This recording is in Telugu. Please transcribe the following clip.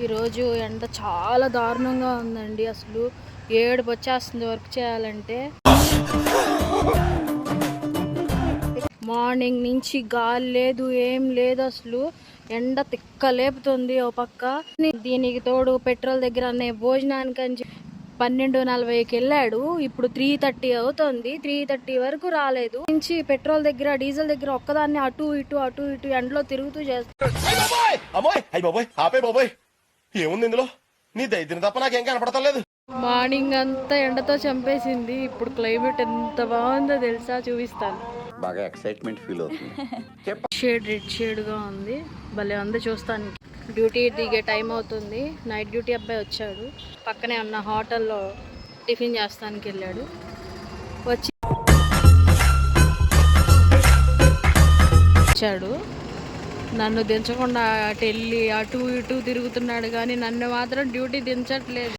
ఈరోజు ఎండ చాలా దారుణంగా ఉందండి. అసలు ఏడుపు వచ్చేస్తుంది వర్క్ చేయాలంటే. మార్నింగ్ నుంచి గాలి లేదు, ఏం లేదు. అసలు ఎండ తిక్క లేపుతుంది ఓ పక్క. దీనికి తోడు పెట్రోల్ దగ్గర భోజనానికి అని 12:40కి వెళ్ళాడు. ఇప్పుడు 3:30 అవుతుంది. 3:30 వరకు రాలేదు. నుంచి పెట్రోల్ దగ్గర డీజిల్ దగ్గర ఒక్కదాన్ని అటు ఇటు ఎండలో తిరుగుతూ చేస్తాడు. ఏముంది ఇందులో? నీ దైత్యం తప్ప నాకేం కనపడతలేదు. మార్నింగ్ అంతా ఎండతో చంపేసింది. ఇప్పుడు క్లైమేట్ ఎంత బాగుందో తెలుసా, చూపిస్తాను. బాగా ఎక్సైట్మెంట్ ఫీల్ అవుతుంది. రెడ్ షేడ్ గా ఉంది, భలే ఉంది చూస్తాను. డ్యూటీ దిగే టైం అవుతుంది. నైట్ డ్యూటీ అబ్బాయి వచ్చాడు. పక్కనే ఉన్న హోటల్లో టిఫిన్ చేస్తానికి వెళ్ళాడు. వచ్చాడు, నన్ను దించకుండా అటు వెళ్ళి అటు ఇటు తిరుగుతున్నాడు, కానీ నన్ను మాత్రం డ్యూటీ దించట్లేదు.